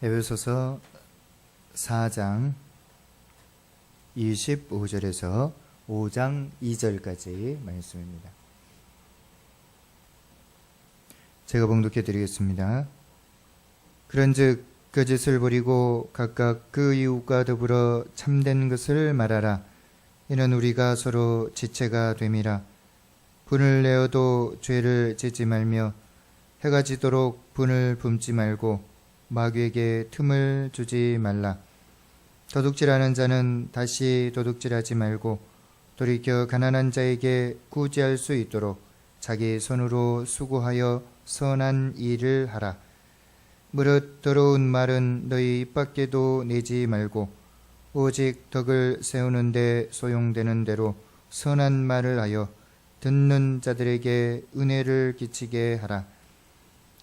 에베소서 4장 25절에서 5장 2절까지 말씀입니다. 제가 봉독해 드리겠습니다. 그런즉 거짓을 버리고 각각 그 이웃과 더불어 참된 것을 말하라. 이는 우리가 서로 지체가 됨이라. 분을 내어도 죄를 짓지 말며 해가 지도록 분을 붐지 말고 마귀에게 틈을 주지 말라. 도둑질하는 자는 다시 도둑질하지 말고 돌이켜 가난한 자에게 구제할 수 있도록 자기 손으로 수고하여 선한 일을 하라. 무릇 더러운 말은 너희 입 밖에도 내지 말고 오직 덕을 세우는 데 소용되는 대로 선한 말을 하여 듣는 자들에게 은혜를 끼치게 하라.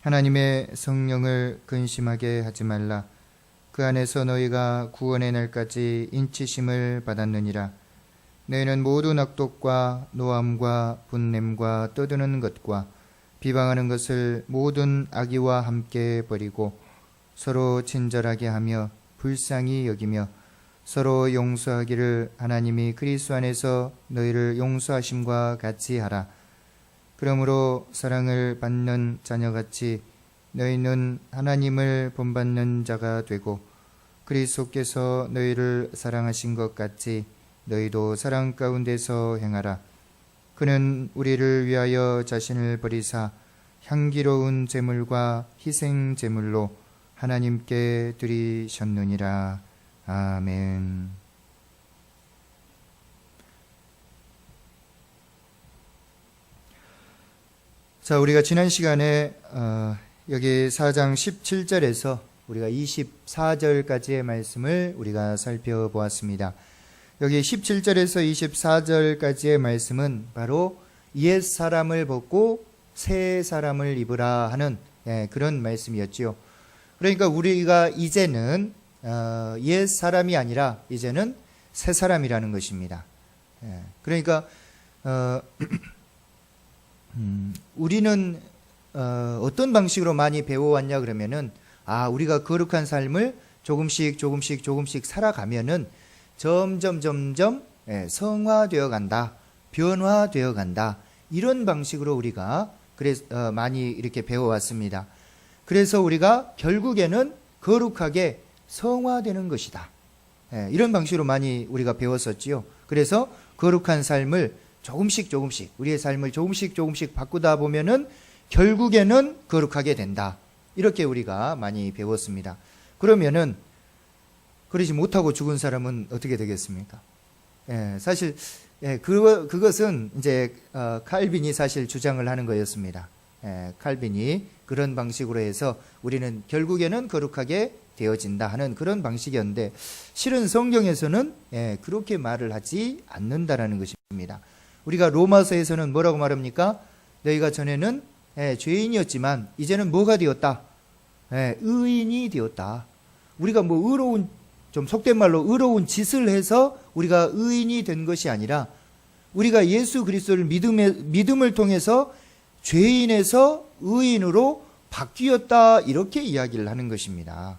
하나님의 성령을 근심하게 하지 말라. 그 안에서 너희가 구원의 날까지 인치심을 받았느니라. 너희는 모든 악독과 노함과 분냄과 떠드는 것과 비방하는 것을 모든 악의와 함께 버리고 서로 친절하게 하며 불쌍히 여기며 서로 용서하기를 하나님이 그리스도 안에서 너희를 용서하심과 같이 하라. 그러므로 사랑을 받는 자녀같이 너희는 하나님을 본받는 자가 되고 그리스도께서 너희를 사랑하신 것 같이 너희도 사랑 가운데서 행하라. 그는 우리를 위하여 자신을 버리사 향기로운 제물과 희생 제물로 하나님께 드리셨느니라. 아멘. 자, 우리가 지난 시간에 여기 4장 17절에서 우리가 24절까지의 말씀을 우리가 살펴보았습니다. 여기 17절에서 24절까지의 말씀은 바로 옛 사람을 벗고 새 사람을 입으라 하는 그런 말씀이었지요. 그러니까 우리가 이제는 옛 사람이 아니라 이제는 새 사람이라는 것입니다. 그러니까 우리는 어떤 방식으로 많이 배워왔냐 그러면은 우리가 거룩한 삶을 조금씩 살아가면은 점점 성화되어 간다, 변화되어 간다, 이런 방식으로 우리가 많이 이렇게 배워왔습니다. 그래서 우리가 결국에는 거룩하게 성화되는 것이다, 이런 방식으로 많이 우리가 배웠었지요. 그래서 거룩한 삶을 조금씩 우리의 삶을 조금씩 바꾸다 보면은 결국에는 거룩하게 된다, 이렇게 우리가 많이 배웠습니다. 그러면은 그러지 못하고 죽은 사람은 어떻게 되겠습니까? 사실 그것은 이제 칼빈이 사실 주장을 하는 거였습니다. 칼빈이 그런 방식으로 해서 우리는 결국에는 거룩하게 되어진다 하는 그런 방식이었는데, 실은 성경에서는 그렇게 말을 하지 않는다라는 것입니다. 우리가 로마서에서는 뭐라고 말합니까? 너희가 전에는 죄인이었지만 이제는 뭐가 되었다? 의인이 되었다. 우리가 좀 속된 말로 의로운 짓을 해서 우리가 의인이 된 것이 아니라 우리가 예수 그리스도를 믿음을 통해서 죄인에서 의인으로 바뀌었다, 이렇게 이야기를 하는 것입니다.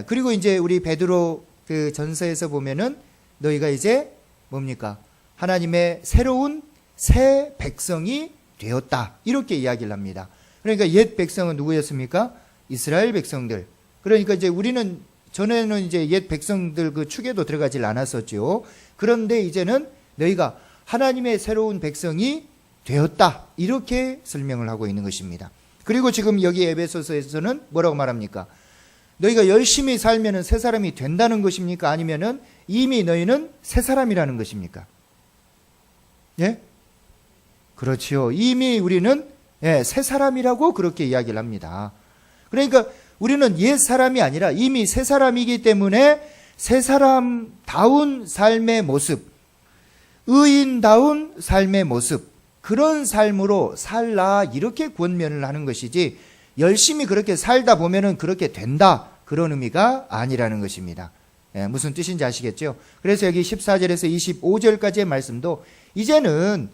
그리고 이제 우리 베드로 그 전서에서 보면은 너희가 이제 뭡니까? 하나님의 새로운 새 백성이 되었다, 이렇게 이야기를 합니다. 그러니까 옛 백성은 누구였습니까? 이스라엘 백성들. 그러니까 이제 우리는 전에는 이제 옛 백성들 그 축에도 들어가질 않았었죠. 그런데 이제는 너희가 하나님의 새로운 백성이 되었다, 이렇게 설명을 하고 있는 것입니다. 그리고 지금 여기 에베소서에서는 뭐라고 말합니까? 너희가 열심히 살면은 새 사람이 된다는 것입니까? 아니면은 이미 너희는 새 사람이라는 것입니까? 예? 그렇지요. 이미 우리는 새 사람이라고 그렇게 이야기를 합니다. 그러니까 우리는 옛 사람이 아니라 이미 새 사람이기 때문에 새 사람다운 삶의 모습, 의인다운 삶의 모습, 그런 삶으로 살라, 이렇게 권면을 하는 것이지 열심히 그렇게 살다 보면은 그렇게 된다, 그런 의미가 아니라는 것입니다. 무슨 뜻인지 아시겠죠? 그래서 여기 14절에서 25절까지의 말씀도 이제는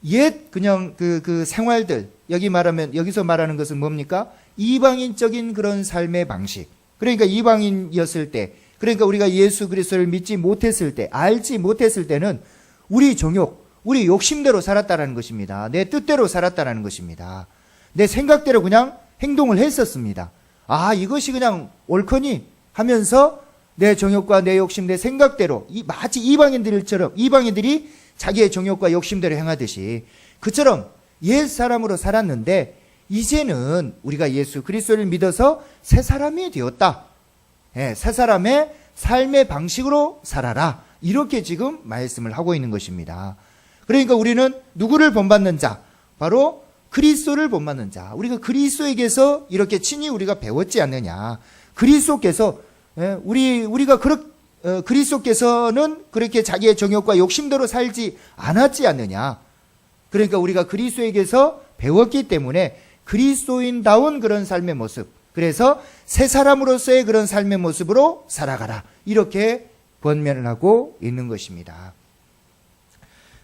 옛 그냥 그 생활들, 여기서 말하는 것은 뭡니까? 이방인적인 그런 삶의 방식, 그러니까 이방인이었을 때, 그러니까 우리가 예수 그리스도를 믿지 못했을 때, 알지 못했을 때는 우리 정욕, 우리 욕심대로 살았다라는 것입니다. 내 뜻대로 살았다라는 것입니다. 내 생각대로 그냥 행동을 했었습니다. 아, 이것이 그냥 옳거니 하면서 내 정욕과 내 욕심, 내 생각대로, 마치 이방인들이 자기의 정욕과 욕심대로 행하듯이 그처럼 옛 사람으로 살았는데, 이제는 우리가 예수 그리스도를 믿어서 새 사람이 되었다. 새 사람의 삶의 방식으로 살아라. 이렇게 지금 말씀을 하고 있는 것입니다. 그러니까 우리는 누구를 본받는 자? 바로 그리스도를 본받는 자. 우리가 그리스도에게서 이렇게 친히 우리가 배웠지 않느냐. 그리스도께서 그리스도께서는 그렇게 자기의 정욕과 욕심대로 살지 않았지 않느냐. 그러니까 우리가 그리스도에게서 배웠기 때문에 그리스도인다운 그런 삶의 모습, 그래서 새 사람으로서의 그런 삶의 모습으로 살아가라. 이렇게 권면을 하고 있는 것입니다.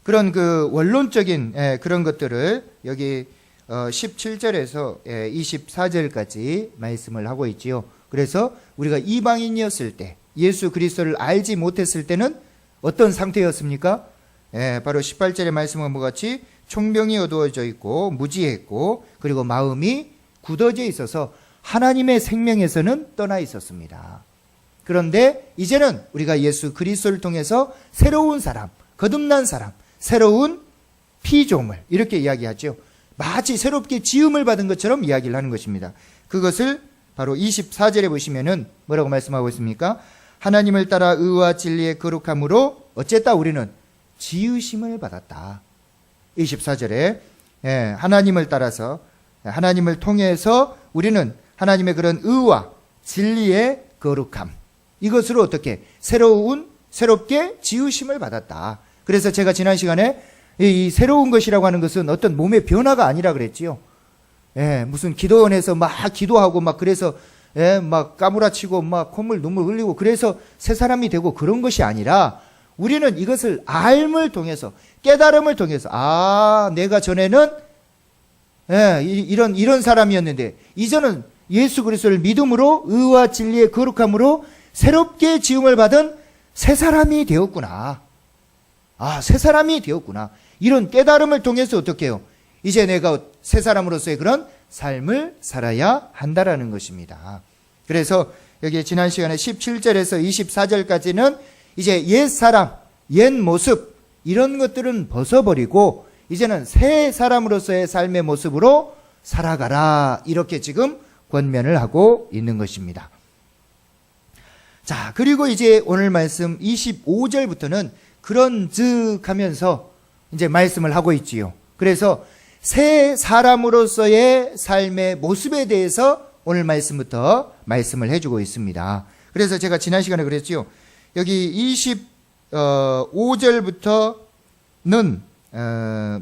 그런 그 원론적인 그런 것들을 여기 17절에서 24절까지 말씀을 하고 있지요. 그래서 우리가 이방인이었을 때, 예수 그리스도를 알지 못했을 때는 어떤 상태였습니까? 바로 18절의 말씀과 같이 총명이 어두워져 있고 무지했고, 그리고 마음이 굳어져 있어서 하나님의 생명에서는 떠나 있었습니다. 그런데 이제는 우리가 예수 그리스도를 통해서 새로운 사람, 거듭난 사람, 새로운 피조물, 이렇게 이야기하죠. 마치 새롭게 지음을 받은 것처럼 이야기를 하는 것입니다. 그것을 바로 24절에 보시면은 뭐라고 말씀하고 있습니까? 하나님을 따라 의와 진리의 거룩함으로 어쨌다 우리는 지으심을 받았다. 24절에 하나님을 따라서, 하나님을 통해서 우리는 하나님의 그런 의와 진리의 거룩함, 이것으로 어떻게 새롭게 지으심을 받았다. 그래서 제가 지난 시간에 이 새로운 것이라고 하는 것은 어떤 몸의 변화가 아니라 그랬지요. 무슨 기도원에서 막 기도하고 막 그래서 막 까무라치고 막 콧물 눈물 흘리고 그래서 새 사람이 되고 그런 것이 아니라, 우리는 이것을 알을 통해서, 깨달음을 통해서, 내가 전에는 이런 사람이었는데 이제는 예수 그리스도를 믿음으로 의와 진리의 거룩함으로 새롭게 지음을 받은 새 사람이 되었구나. 새 사람이 되었구나. 이런 깨달음을 통해서 어떻게 해요? 이제 내가 새 사람으로서의 그런 삶을 살아야 한다라는 것입니다. 그래서 여기 지난 시간에 17절에서 24절까지는 이제 옛 사람, 옛 모습, 이런 것들은 벗어버리고 이제는 새 사람으로서의 삶의 모습으로 살아가라. 이렇게 지금 권면을 하고 있는 것입니다. 자, 그리고 이제 오늘 말씀 25절부터는 그런즉 하면서 이제 말씀을 하고 있지요. 그래서 새 사람으로서의 삶의 모습에 대해서 오늘 말씀부터 말씀을 해주고 있습니다. 그래서 제가 지난 시간에 그랬지요. 여기 25절부터는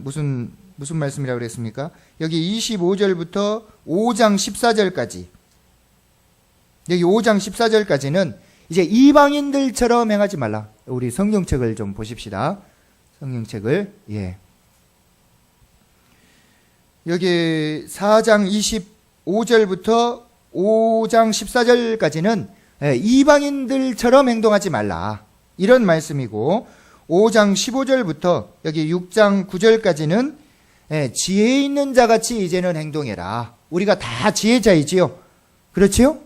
무슨 말씀이라고 그랬습니까? 여기 25절부터 5장 14절까지, 여기 5장 14절까지는 이제 이방인들처럼 행하지 말라. 우리 성경책을 좀 보십시다. 성경책을. 여기 4장 25절부터 5장 14절까지는 이방인들처럼 행동하지 말라. 이런 말씀이고, 5장 15절부터 여기 6장 9절까지는 지혜 있는 자같이 이제는 행동해라. 우리가 다 지혜자이지요. 그렇지요?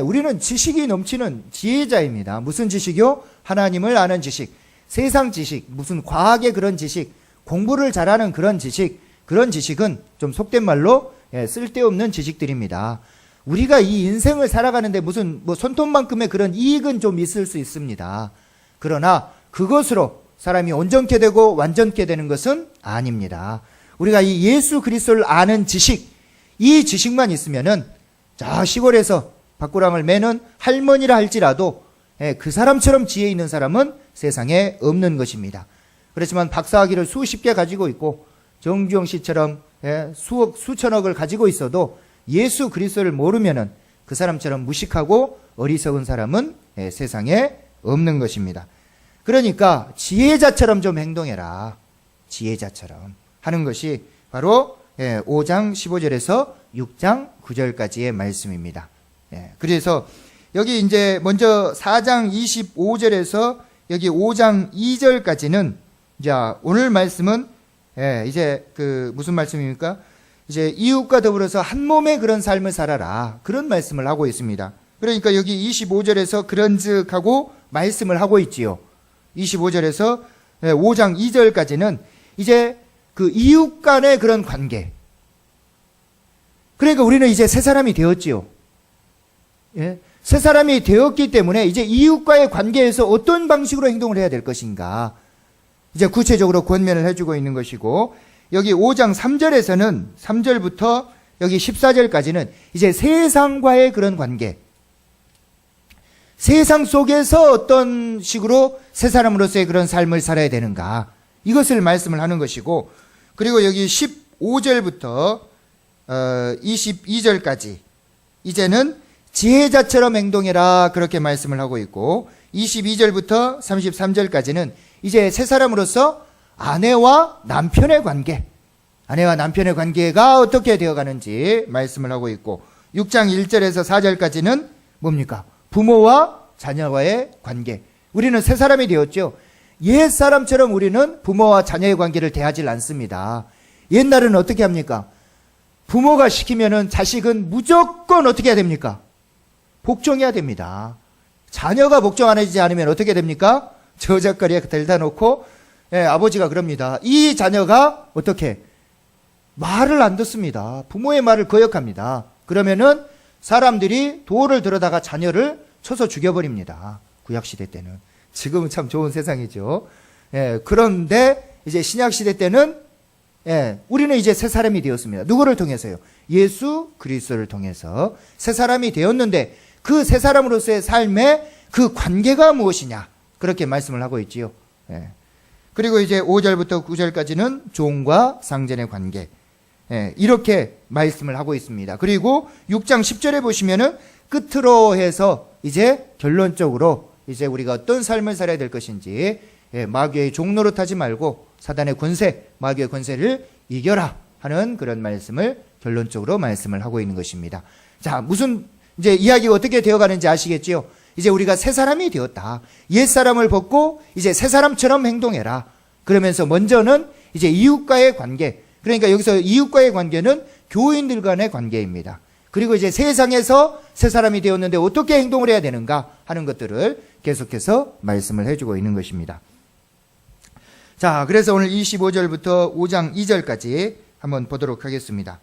우리는 지식이 넘치는 지혜자입니다. 무슨 지식이요? 하나님을 아는 지식, 세상 지식, 무슨 과학의 그런 지식, 공부를 잘하는 그런 지식, 그런 지식은 좀 속된 말로 쓸데없는 지식들입니다. 우리가 이 인생을 살아가는데 무슨 손톱만큼의 그런 이익은 좀 있을 수 있습니다. 그러나 그것으로 사람이 온전케 되고 완전케 되는 것은 아닙니다. 우리가 이 예수 그리스도를 아는 지식, 이 지식만 있으면은 저 시골에서 밭구랑을 매는 할머니라 할지라도 그 사람처럼 지혜 있는 사람은 세상에 없는 것입니다. 그렇지만 박사학위를 수십 개 가지고 있고 정주영 씨처럼 수억 수천억을 가지고 있어도 예수 그리스도를 모르면은 그 사람처럼 무식하고 어리석은 사람은 세상에 없는 것입니다. 그러니까 지혜자처럼 좀 행동해라. 지혜자처럼 하는 것이 바로 5장 15절에서 6장 9절까지의 말씀입니다. 예, 그래서 여기 이제 먼저 4장 25절에서 여기 5장 2절까지는 자, 오늘 말씀은 예, 이제 그 무슨 말씀입니까? 이제 이웃과 더불어서 한 몸의 그런 삶을 살아라. 그런 말씀을 하고 있습니다. 그러니까 여기 25절에서 그런즉 하고 말씀을 하고 있지요. 25절에서 5장 2절까지는 이제 그 이웃 간의 그런 관계. 그러니까 우리는 이제 새 사람이 되었지요. 예? 새 사람이 되었기 때문에 이제 이웃과의 관계에서 어떤 방식으로 행동을 해야 될 것인가. 이제 구체적으로 권면을 해주고 있는 것이고, 여기 5장 3절에서는 3절부터 여기 14절까지는 이제 세상과의 그런 관계. 세상 속에서 어떤 식으로 새 사람으로서의 그런 삶을 살아야 되는가. 이것을 말씀을 하는 것이고, 그리고 여기 15절부터 22절까지 이제는 지혜자처럼 행동해라. 그렇게 말씀을 하고 있고, 22절부터 33절까지는 이제 새 사람으로서 아내와 남편의 관계, 아내와 남편의 관계가 어떻게 되어가는지 말씀을 하고 있고, 6장 1절에서 4절까지는 뭡니까? 부모와 자녀와의 관계. 우리는 새 사람이 되었죠. 옛 사람처럼 우리는 부모와 자녀의 관계를 대하지 않습니다. 옛날은 어떻게 합니까? 부모가 시키면은 자식은 무조건 어떻게 해야 됩니까? 복종해야 됩니다. 자녀가 복종 안 해주지 않으면 어떻게 됩니까? 저작거리에 들다 놓고, 예, 아버지가 그럽니다. 이 자녀가 어떻게? 말을 안 듣습니다. 부모의 말을 거역합니다. 그러면은 사람들이 돌을 들어다가 자녀를 쳐서 죽여버립니다. 구약시대 때는. 지금은 참 좋은 세상이죠. 예, 그런데 이제 신약시대 때는 예, 우리는 이제 새 사람이 되었습니다. 누구를 통해서요? 예수 그리스도를 통해서 새 사람이 되었는데 그 새 사람으로서의 삶의 그 관계가 무엇이냐? 그렇게 말씀을 하고 있지요. 예. 그리고 이제 5절부터 9절까지는 종과 상전의 관계. 예, 이렇게 말씀을 하고 있습니다. 그리고 6장 10절에 보시면은 끝으로 해서 이제 결론적으로 이제 우리가 어떤 삶을 살아야 될 것인지, 예, 마귀의 종노릇 하지 말고 사단의 권세, 마귀의 권세를 이겨라 하는 그런 말씀을 결론적으로 말씀을 하고 있는 것입니다. 자, 무슨 이제 이야기가 어떻게 되어가는지 아시겠지요? 이제 우리가 새 사람이 되었다. 옛 사람을 벗고 이제 새 사람처럼 행동해라. 그러면서 먼저는 이제 이웃과의 관계. 그러니까 여기서 이웃과의 관계는 교인들 간의 관계입니다. 그리고 이제 세상에서 새 사람이 되었는데 어떻게 행동을 해야 되는가 하는 것들을 계속해서 말씀을 해주고 있는 것입니다. 자, 그래서 오늘 25절부터 5장 2절까지 한번 보도록 하겠습니다.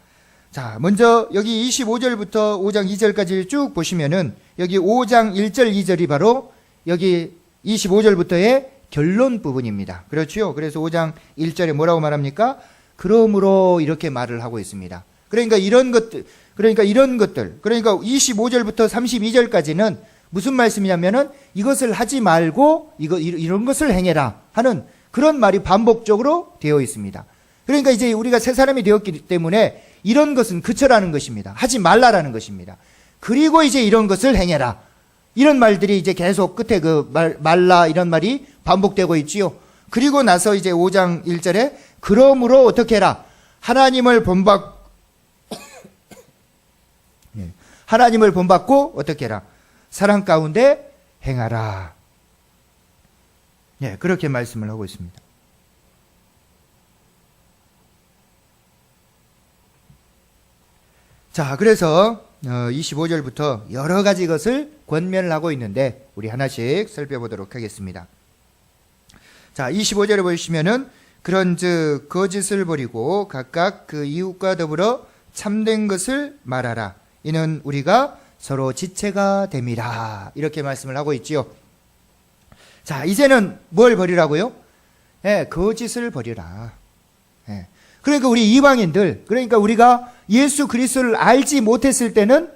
자, 먼저 여기 25절부터 5장 2절까지 쭉 보시면은 여기 5장 1절 2절이 바로 여기 25절부터의 결론 부분입니다. 그렇죠? 그래서 5장 1절에 뭐라고 말합니까? 그러므로 이렇게 말을 하고 있습니다. 그러니까 이런 것들, 그러니까 25절부터 32절까지는 무슨 말씀이냐면은 이것을 하지 말고 이런 것을 행해라 하는 그런 말이 반복적으로 되어 있습니다. 그러니까 이제 우리가 새 사람이 되었기 때문에 이런 것은 그쳐라는 것입니다. 하지 말라라는 것입니다. 그리고 이제 이런 것을 행해라. 이런 말들이 이제 계속 끝에 말라 이런 말이 반복되고 있지요. 그리고 나서 이제 5장 1절에 그러므로 어떻게 해라? 하나님을 본받고 어떻게 해라? 사랑 가운데 행하라. 예, 그렇게 말씀을 하고 있습니다. 자, 그래서 25절부터 여러 가지 것을 권면을 하고 있는데 우리 하나씩 살펴보도록 하겠습니다. 자, 25절에 보시면은 그런즉 거짓을 버리고 각각 그 이웃과 더불어 참된 것을 말하라. 이는 우리가 서로 지체가 됨이라. 이렇게 말씀을 하고 있지요. 자, 이제는 뭘 버리라고요? 예, 거짓을 버리라. 예. 그러니까 우리 이방인들, 그러니까 우리가 예수 그리스도를 알지 못했을 때는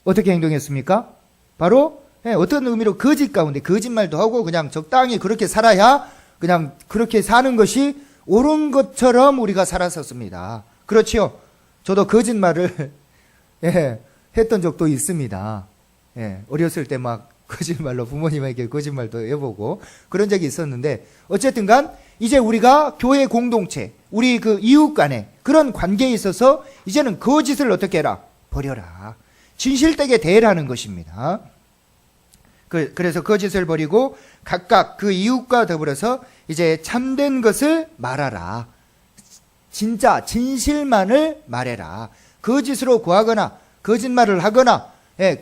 어떻게 행동했습니까? 바로 어떤 의미로 거짓 가운데 거짓말도 하고 그냥 적당히 그렇게 살아야 그냥 그렇게 사는 것이 옳은 것처럼 우리가 살았었습니다. 그렇지요? 저도 거짓말을 했던 적도 있습니다. 어렸을 때 막 거짓말로 부모님에게 거짓말도 해보고 그런 적이 있었는데 어쨌든 간 이제 우리가 교회 공동체, 우리 그 이웃 간에 그런 관계에 있어서 이제는 거짓을 어떻게 해라? 버려라. 진실되게 대하라는 것입니다. 그래서 거짓을 버리고 각각 그 이웃과 더불어서 이제 참된 것을 말하라. 진짜 진실만을 말해라. 거짓으로 구하거나 거짓말을 하거나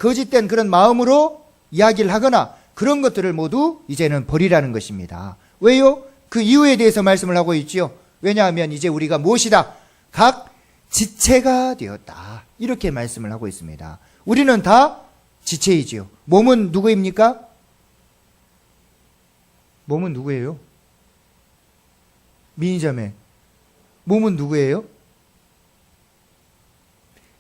거짓된 그런 마음으로 이야기를 하거나 그런 것들을 모두 이제는 버리라는 것입니다. 왜요? 그 이유에 대해서 말씀을 하고 있지요. 왜냐하면 이제 우리가 무엇이다? 각 지체가 되었다. 이렇게 말씀을 하고 있습니다. 우리는 다 지체이지요. 몸은 누구입니까? 몸은 누구예요? 미니자매. 몸은 누구예요?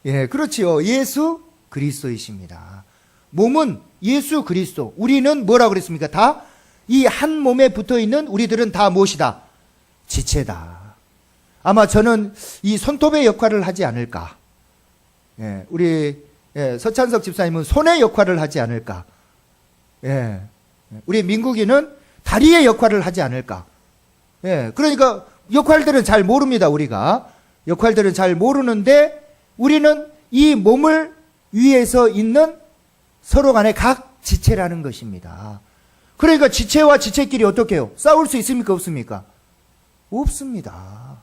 예, 그렇지요. 예수 그리스도이십니다. 몸은 예수 그리스도. 우리는 뭐라고 그랬습니까? 다 이 한 몸에 붙어 있는 우리들은 다 무엇이다? 지체다. 아마 저는 이 손톱의 역할을 하지 않을까. 예, 우리 서찬석 집사님은 손의 역할을 하지 않을까. 예, 우리 민국이는 다리의 역할을 하지 않을까. 예, 그러니까 역할들은 잘 모릅니다. 우리가 역할들은 잘 모르는데 우리는 이 몸을 위에서 있는 서로 간의 각 지체라는 것입니다. 그러니까 지체와 지체끼리 어떻게 해요? 싸울 수 있습니까? 없습니까? 없습니다.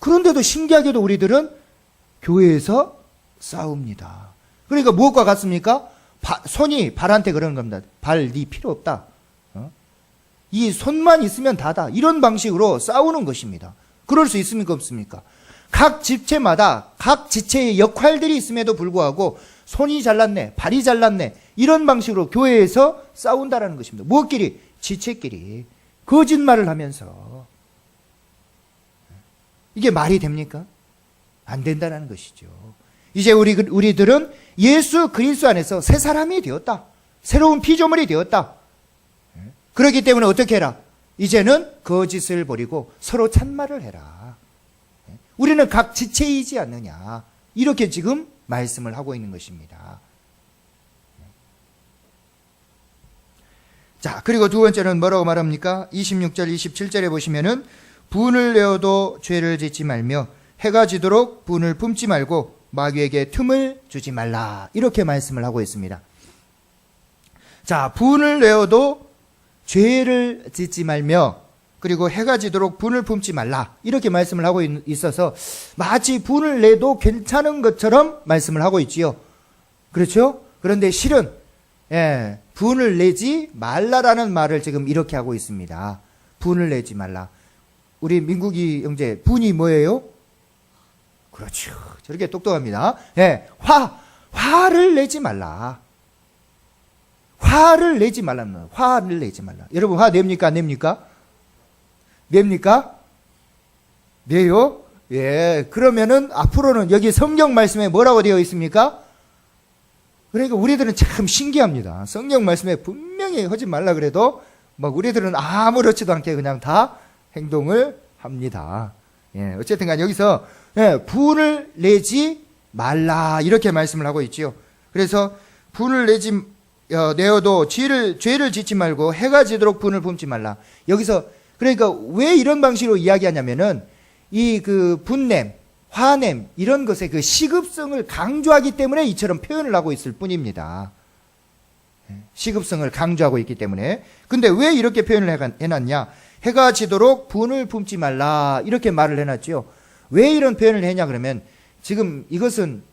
그런데도 신기하게도 우리들은 교회에서 싸웁니다. 그러니까 무엇과 같습니까? 손이 발한테 그러는 겁니다. 발, 네 필요 없다. 이 손만 있으면 다다. 이런 방식으로 싸우는 것입니다. 그럴 수 있습니까? 없습니까? 각 지체마다 각 지체의 역할들이 있음에도 불구하고 손이 잘났네, 발이 잘났네, 이런 방식으로 교회에서 싸운다라는 것입니다. 무엇끼리? 지체끼리. 거짓말을 하면서. 이게 말이 됩니까? 안 된다는 것이죠. 이제 우리들은 예수 그리스도 안에서 새 사람이 되었다. 새로운 피조물이 되었다. 그렇기 때문에 어떻게 해라? 이제는 거짓을 버리고 서로 참말을 해라. 우리는 각 지체이지 않느냐. 이렇게 지금 말씀을 하고 있는 것입니다. 자, 그리고 두 번째는 뭐라고 말합니까? 26절, 27절에 보시면은 분을 내어도 죄를 짓지 말며 해가 지도록 분을 품지 말고 마귀에게 틈을 주지 말라. 이렇게 말씀을 하고 있습니다. 자, 분을 내어도 죄를 짓지 말며 그리고 해가 지도록 분을 품지 말라. 이렇게 말씀을 하고 있어서 마치 분을 내도 괜찮은 것처럼 말씀을 하고 있지요. 그렇죠? 그런데 실은 분을 내지 말라라는 말을 지금 이렇게 하고 있습니다. 분을 내지 말라. 우리 민국이 형제, 분이 뭐예요? 그렇죠. 저렇게 똑똑합니다. 화를 내지 말라. 화를 내지 말라는 거예요. 화를 내지 말라. 여러분, 화 냅니까? 안 냅니까? 냅니까? 내요? 예. 그러면은 앞으로는 여기 성경 말씀에 뭐라고 되어 있습니까? 그러니까 우리들은 참 신기합니다. 성경 말씀에 분명히 하지 말라 그래도 막 우리들은 아무렇지도 않게 그냥 다 행동을 합니다. 예. 어쨌든 간 여기서 분을 내지 말라 이렇게 말씀을 하고 있지요. 그래서 분을 내어도 죄를 짓지 말고 해가 지도록 분을 품지 말라. 여기서 그러니까 왜 이런 방식으로 이야기하냐면은 이 그 분냄, 화냄 이런 것의 그 시급성을 강조하기 때문에 이처럼 표현을 하고 있을 뿐입니다. 시급성을 강조하고 있기 때문에. 근데 왜 이렇게 표현을 해놨냐? 해가 지도록 분을 품지 말라 이렇게 말을 해놨죠. 왜 이런 표현을 했냐 그러면 지금 이것은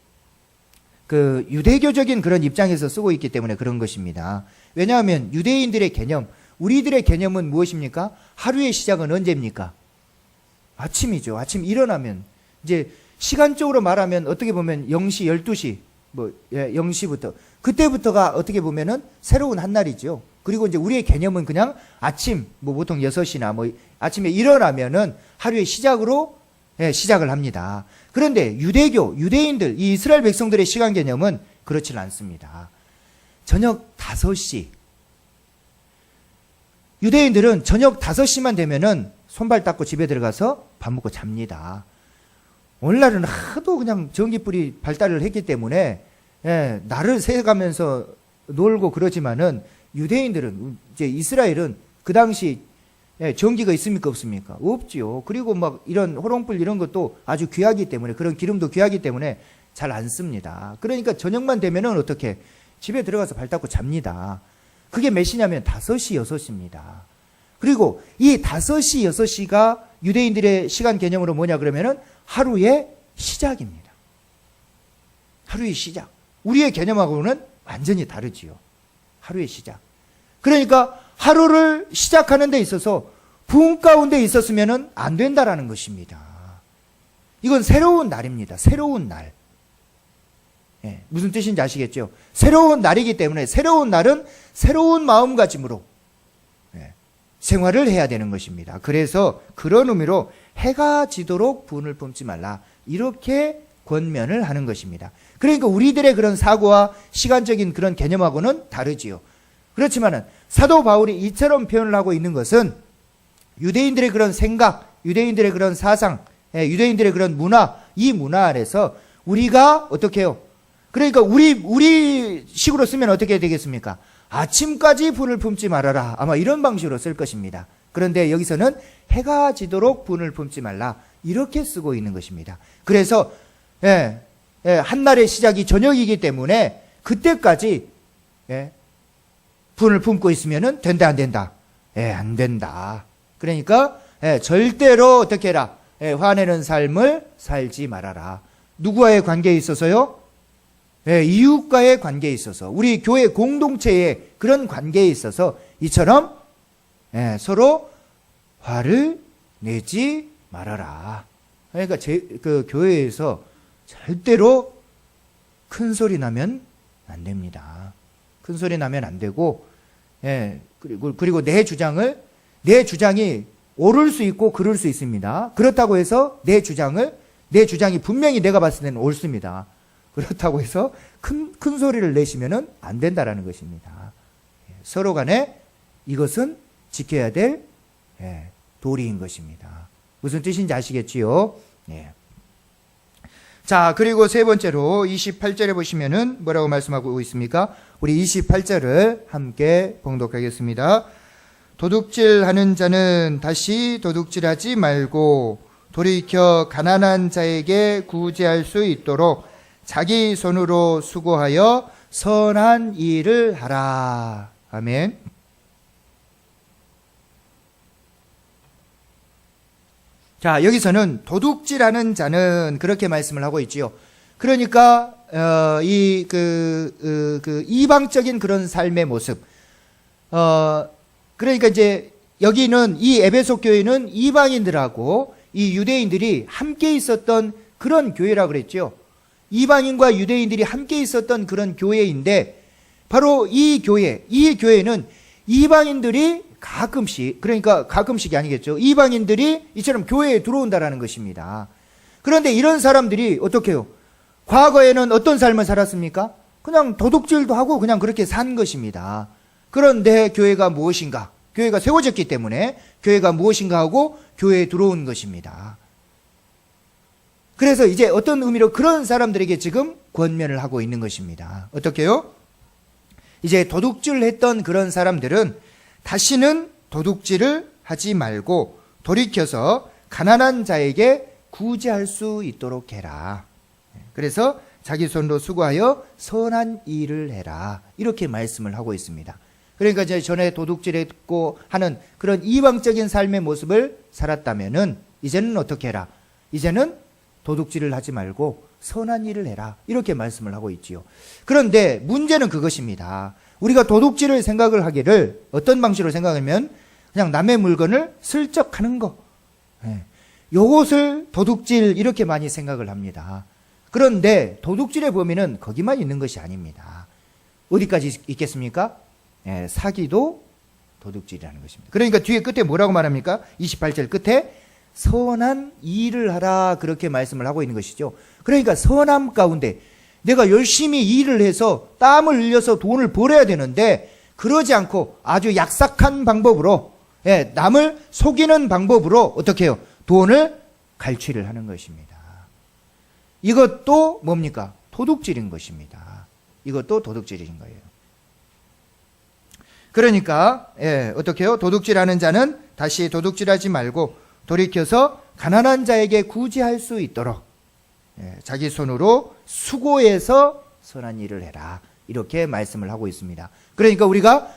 그 유대교적인 그런 입장에서 쓰고 있기 때문에 그런 것입니다. 왜냐하면 유대인들의 개념, 우리들의 개념은 무엇입니까? 하루의 시작은 언제입니까? 아침이죠. 아침 일어나면 이제 시간적으로 말하면 어떻게 보면 0시, 12시, 0시부터 그때부터가 어떻게 보면은 새로운 한날이죠. 그리고 이제 우리의 개념은 그냥 아침, 보통 6시나 아침에 일어나면은 하루의 시작으로 시작을 합니다. 그런데 유대인들, 이 이스라엘 백성들의 시간 개념은 그렇지는 않습니다. 저녁 5시. 유대인들은 저녁 5시만 되면은 손발 닦고 집에 들어가서 밥 먹고 잡니다. 오늘날은 하도 그냥 전기불이 발달을 했기 때문에 날을 새가면서 놀고 그러지만은 유대인들은 이제 이스라엘은 그 당시 전기가 있습니까 없습니까? 없지요. 그리고 막 이런 호롱불 이런 것도 아주 귀하기 때문에 그런 기름도 귀하기 때문에 잘 안 씁니다. 그러니까 저녁만 되면은 어떻게 집에 들어가서 발 닦고 잡니다. 그게 몇 시냐면 5시, 6시입니다. 그리고 이 5시, 6시가 유대인들의 시간 개념으로 뭐냐 그러면은 하루의 시작입니다. 하루의 시작. 우리의 개념하고는 완전히 다르지요. 하루의 시작. 그러니까 하루를 시작하는 데 있어서 부흥 가운데 있었으면 안 된다라는 것입니다. 이건 새로운 날입니다. 새로운 날. 예, 무슨 뜻인지 아시겠죠? 새로운 날이기 때문에 새로운 날은 새로운 마음가짐으로 생활을 해야 되는 것입니다. 그래서 그런 의미로 해가 지도록 분을 품지 말라. 이렇게 권면을 하는 것입니다. 그러니까 우리들의 그런 사고와 시간적인 그런 개념하고는 다르지요. 그렇지만은 사도 바울이 이처럼 표현을 하고 있는 것은 유대인들의 그런 생각, 유대인들의 그런 사상, 유대인들의 그런 문화, 이 문화 아래서 우리가 어떻게 해요? 그러니까 우리 식으로 쓰면 어떻게 되겠습니까? 아침까지 분을 품지 말아라. 아마 이런 방식으로 쓸 것입니다. 그런데 여기서는 해가 지도록 분을 품지 말라. 이렇게 쓰고 있는 것입니다. 그래서 한날의 시작이 저녁이기 때문에 그때까지 분을 품고 있으면 된다 안 된다? 안 된다. 그러니까 절대로 어떻게 해라? 화내는 삶을 살지 말아라. 누구와의 관계에 있어서요? 이웃과의 관계에 있어서, 우리 교회 공동체의 그런 관계에 있어서 이처럼 서로 화를 내지 말아라. 그러니까 그 교회에서 절대로 큰 소리 나면 안 됩니다. 큰 소리 나면 안 되고, 그리고 내 주장이 옳을 수 있고 그를 수 있습니다. 그렇다고 해서 내 주장이 분명히 내가 봤을 때는 옳습니다. 그렇다고 해서 큰 소리를 내시면은 안 된다라는 것입니다. 서로 간에 이것은 지켜야 될 도리인 것입니다. 무슨 뜻인지 아시겠지요? 자, 그리고 세 번째로 28절에 보시면은 뭐라고 말씀하고 있습니까? 우리 28절을 함께 봉독하겠습니다. 도둑질하는 자는 다시 도둑질하지 말고 돌이켜 가난한 자에게 구제할 수 있도록 자기 손으로 수고하여 선한 일을 하라. 아멘. 자, 여기서는 도둑질하는 자는 그렇게 말씀을 하고 있지요. 그러니까 이방적인 그런 삶의 모습. 그러니까 이제 여기는 이 에베소 교회는 이방인들하고 이 유대인들이 함께 있었던 그런 교회라고 그랬죠. 이방인과 유대인들이 함께 있었던 그런 교회인데, 바로 이 교회는 이방인들이 그러니까 가끔씩이 아니겠죠. 이방인들이 이처럼 교회에 들어온다라는 것입니다. 그런데 이런 사람들이 어떻게 해요? 과거에는 어떤 삶을 살았습니까? 그냥 도둑질도 하고 그냥 그렇게 산 것입니다. 그런데 교회가 무엇인가? 교회가 세워졌기 때문에 교회가 무엇인가 하고 교회에 들어온 것입니다. 그래서 이제 어떤 의미로 그런 사람들에게 지금 권면을 하고 있는 것입니다. 어떻게요? 이제 도둑질을 했던 그런 사람들은 다시는 도둑질을 하지 말고 돌이켜서 가난한 자에게 구제할 수 있도록 해라. 그래서 자기 손으로 수고하여 선한 일을 해라. 이렇게 말씀을 하고 있습니다. 그러니까 이제 전에 도둑질했고 하는 그런 이방적인 삶의 모습을 살았다면은 이제는 어떻게 해라? 이제는 도둑질을 하지 말고 선한 일을 해라. 이렇게 말씀을 하고 있지요. 그런데 문제는 그것입니다. 우리가 도둑질을 생각을 하기를 어떤 방식으로 생각하면 그냥 남의 물건을 슬쩍 하는 거. 요것을 도둑질 이렇게 많이 생각을 합니다. 그런데 도둑질의 범위는 거기만 있는 것이 아닙니다. 어디까지 있겠습니까? 사기도 도둑질이라는 것입니다. 그러니까 뒤에 끝에 뭐라고 말합니까? 28절 끝에 선한 일을 하라 그렇게 말씀을 하고 있는 것이죠. 그러니까 선함 가운데 내가 열심히 일을 해서 땀을 흘려서 돈을 벌어야 되는데 그러지 않고 아주 약삭한 방법으로 남을 속이는 방법으로 어떻게 해요? 돈을 갈취를 하는 것입니다. 이것도 뭡니까? 도둑질인 것입니다. 이것도 도둑질인 거예요. 그러니까 어떻게 해요? 도둑질하는 자는 다시 도둑질하지 말고 돌이켜서 가난한 자에게 구제할 수 있도록 자기 손으로 수고해서 선한 일을 해라. 이렇게 말씀을 하고 있습니다. 그러니까 우리가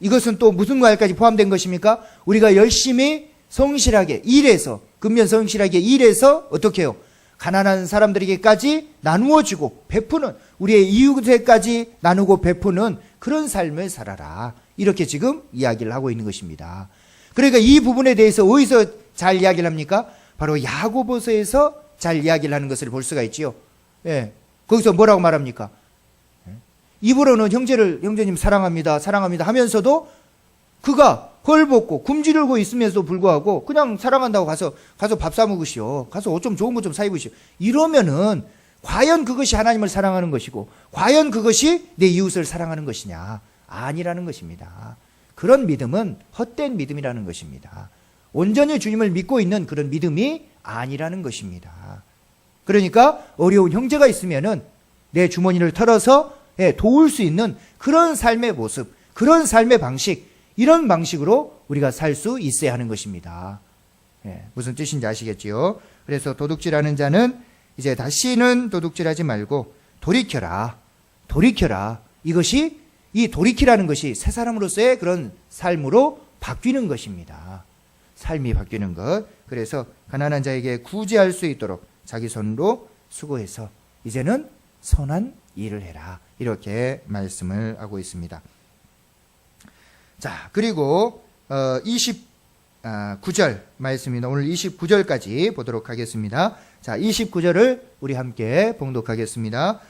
이것은 또 무슨 말까지 포함된 것입니까? 우리가 열심히 성실하게 일해서, 근면 성실하게 일해서 어떻게 해요? 가난한 사람들에게까지 나누어 주고 베푸는, 우리의 이웃에까지 나누고 베푸는 그런 삶을 살아라. 이렇게 지금 이야기를 하고 있는 것입니다. 그러니까 이 부분에 대해서 어디서 잘 이야기를 합니까? 바로 야고보서에서 잘 이야기를 하는 것을 볼 수가 있지요. 예. 거기서 뭐라고 말합니까? 입으로는 형제님 사랑합니다, 사랑합니다 하면서도 그가 헐벗고 굶주리고 있으면서도 불구하고 그냥 사랑한다고 가서 밥 사 먹으시오. 가서 옷 좀 좋은 거 좀 사 입으시오. 이러면은 과연 그것이 하나님을 사랑하는 것이고 과연 그것이 내 이웃을 사랑하는 것이냐? 아니라는 것입니다. 그런 믿음은 헛된 믿음이라는 것입니다. 온전히 주님을 믿고 있는 그런 믿음이 아니라는 것입니다. 그러니까 어려운 형제가 있으면은 내 주머니를 털어서 도울 수 있는 그런 삶의 모습, 그런 삶의 방식, 이런 방식으로 우리가 살 수 있어야 하는 것입니다. 무슨 뜻인지 아시겠지요? 그래서 도둑질하는 자는 이제 다시는 도둑질하지 말고 돌이켜라. 이것이, 이 돌이키라는 것이 새 사람으로서의 그런 삶으로 바뀌는 것입니다. 삶이 바뀌는 것. 그래서 가난한 자에게 구제할 수 있도록 자기 손으로 수고해서 이제는 선한 일을 해라. 이렇게 말씀을 하고 있습니다. 자, 그리고 29절 말씀입니다. 오늘 29절까지 보도록 하겠습니다. 자, 29절을 우리 함께 봉독하겠습니다.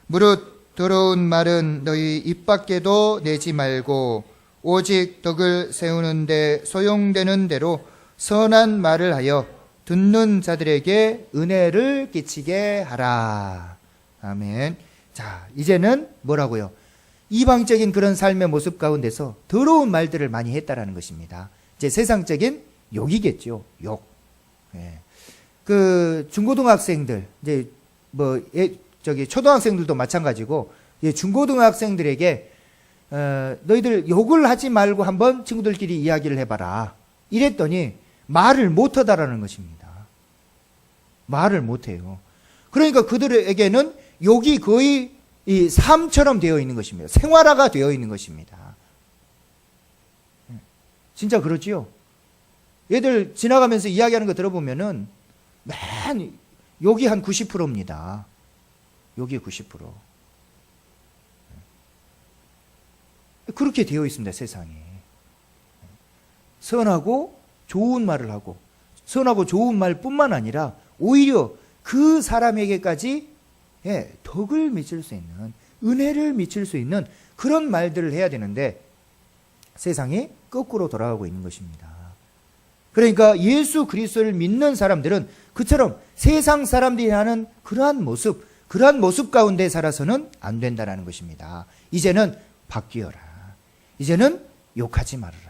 무릇 더러운 말은 너희 입 밖에도 내지 말고 오직 덕을 세우는데 소용되는 대로 선한 말을 하여 듣는 자들에게 은혜를 끼치게 하라. 아멘. 자, 이제는 뭐라고요? 이방적인 그런 삶의 모습 가운데서 더러운 말들을 많이 했다라는 것입니다. 이제 세상적인 욕이겠죠. 욕. 그 중고등학생들, 이제 초등학생들도 마찬가지고, 중고등학생들에게 너희들 욕을 하지 말고 한번 친구들끼리 이야기를 해봐라. 이랬더니 말을 못하다라는 것입니다. 말을 못해요. 그러니까 그들에게는 욕이 거의 이 삶처럼 되어 있는 것입니다. 생활화가 되어 있는 것입니다. 진짜 그렇지요? 얘들 지나가면서 이야기하는 거 들어보면은 맨 욕이 한 90%입니다. 욕이 90%. 그렇게 되어 있습니다, 세상이. 선하고 좋은 말을 하고, 선하고 좋은 말뿐만 아니라 오히려 그 사람에게까지 덕을 미칠 수 있는, 은혜를 미칠 수 있는 그런 말들을 해야 되는데 세상이 거꾸로 돌아가고 있는 것입니다. 그러니까 예수 그리스도를 믿는 사람들은 그처럼 세상 사람들이 하는 그러한 모습 가운데 살아서는 안 된다는 것입니다. 이제는 바뀌어라. 이제는 욕하지 말아라.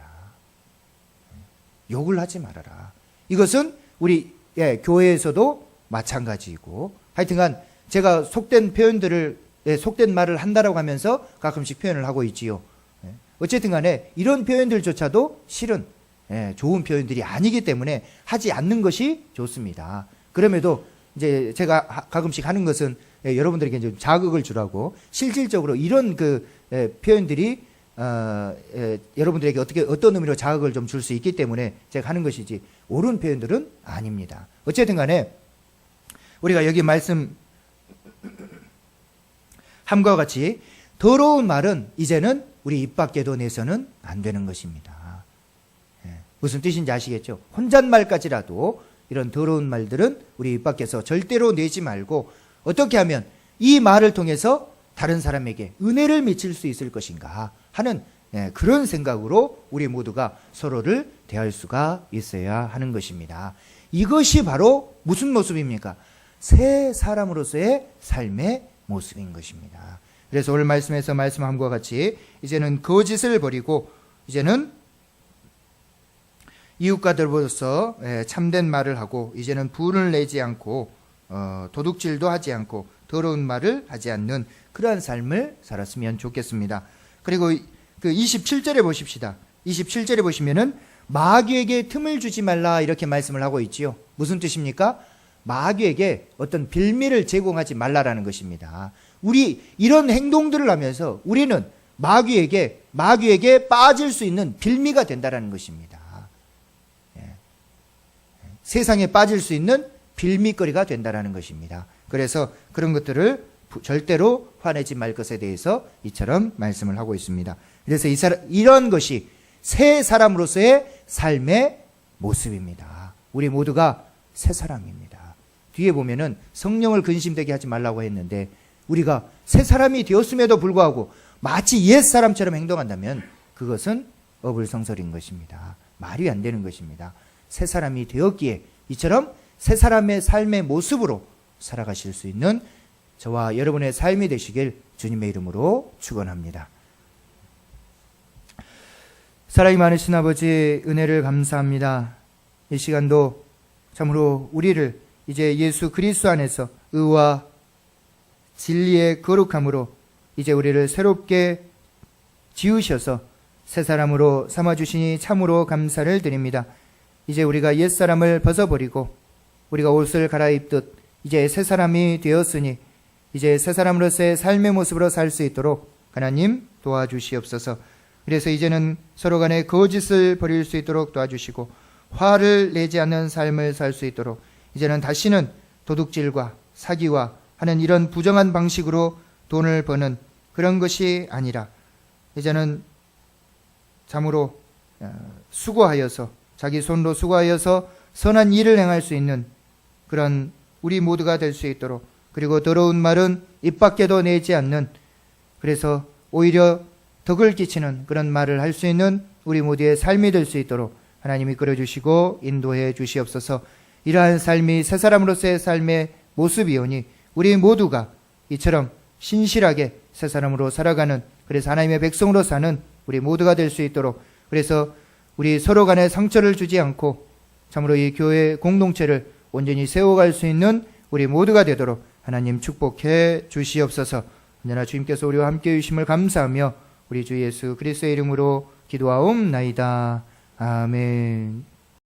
욕을 하지 말아라. 이것은 우리 교회에서도 마찬가지이고, 하여튼간 제가 속된 표현들을, 속된 말을 한다라고 하면서 가끔씩 표현을 하고 있지요. 어쨌든 간에 이런 표현들조차도 실은 좋은 표현들이 아니기 때문에 하지 않는 것이 좋습니다. 그럼에도 이제 제가 가끔씩 하는 것은 여러분들에게 좀 자극을 주라고, 실질적으로 이런 그 표현들이 여러분들에게 어떤 의미로 자극을 좀 줄 수 있기 때문에 제가 하는 것이지 옳은 표현들은 아닙니다. 어쨌든 간에 우리가 여기 말씀 함과 같이 더러운 말은 이제는 우리 입 밖에도 내서는 안 되는 것입니다. 무슨 뜻인지 아시겠죠? 혼잣말까지라도 이런 더러운 말들은 우리 입 밖에서 절대로 내지 말고 어떻게 하면 이 말을 통해서 다른 사람에게 은혜를 미칠 수 있을 것인가 하는 그런 생각으로 우리 모두가 서로를 대할 수가 있어야 하는 것입니다. 이것이 바로 무슨 모습입니까? 새 사람으로서의 삶의 모습인 것입니다. 그래서 오늘 말씀에서 말씀함과 같이 이제는 거짓을 버리고 이제는 이웃과들로서 참된 말을 하고 이제는 분을 내지 않고 도둑질도 하지 않고 더러운 말을 하지 않는 그러한 삶을 살았으면 좋겠습니다. 그리고 그 27절에 보십시다. 27절에 보시면은 마귀에게 틈을 주지 말라 이렇게 말씀을 하고 있지요. 무슨 뜻입니까? 마귀에게 어떤 빌미를 제공하지 말라라는 것입니다. 우리 이런 행동들을 하면서 우리는 마귀에게 빠질 수 있는 빌미가 된다라는 것입니다. 세상에 빠질 수 있는 빌미거리가 된다라는 것입니다. 그래서 그런 것들을 절대로 화내지 말 것에 대해서 이처럼 말씀을 하고 있습니다. 그래서 이런 것이 새 사람으로서의 삶의 모습입니다. 우리 모두가 새 사람입니다. 뒤에 보면은 성령을 근심되게 하지 말라고 했는데 우리가 새 사람이 되었음에도 불구하고 마치 옛 사람처럼 행동한다면 그것은 어불성설인 것입니다. 말이 안 되는 것입니다. 새 사람이 되었기에 이처럼 새 사람의 삶의 모습으로 살아가실 수 있는 저와 여러분의 삶이 되시길 주님의 이름으로 축원합니다. 사랑이 많으신 아버지, 은혜를 감사합니다. 이 시간도 참으로 우리를 이제 예수 그리스도 안에서 의와 진리의 거룩함으로 이제 우리를 새롭게 지으셔서 새 사람으로 삼아주시니 참으로 감사를 드립니다. 이제 우리가 옛사람을 벗어버리고 우리가 옷을 갈아입듯 이제 새 사람이 되었으니 이제 새 사람으로서의 삶의 모습으로 살 수 있도록 하나님 도와주시옵소서. 그래서 이제는 서로 간에 거짓을 버릴 수 있도록 도와주시고 화를 내지 않는 삶을 살 수 있도록 이제는 다시는 도둑질과 사기와 하는 이런 부정한 방식으로 돈을 버는 그런 것이 아니라 이제는 참으로 수고하여서 자기 손으로 수고하여서 선한 일을 행할 수 있는 그런 우리 모두가 될 수 있도록, 그리고 더러운 말은 입 밖에도 내지 않는, 그래서 오히려 덕을 끼치는 그런 말을 할 수 있는 우리 모두의 삶이 될 수 있도록 하나님이 이끌어주시고 인도해 주시옵소서. 이러한 삶이 새 사람으로서의 삶의 모습이오니 우리 모두가 이처럼 신실하게 새 사람으로 살아가는, 그래서 하나님의 백성으로 사는 우리 모두가 될 수 있도록, 그래서 우리 서로 간에 상처를 주지 않고 참으로 이 교회 공동체를 온전히 세워갈 수 있는 우리 모두가 되도록 하나님 축복해 주시옵소서. 언제나 주님께서 우리와 함께 해주심을 감사하며 우리 주 예수 그리스도의 이름으로 기도하옵나이다. 아멘.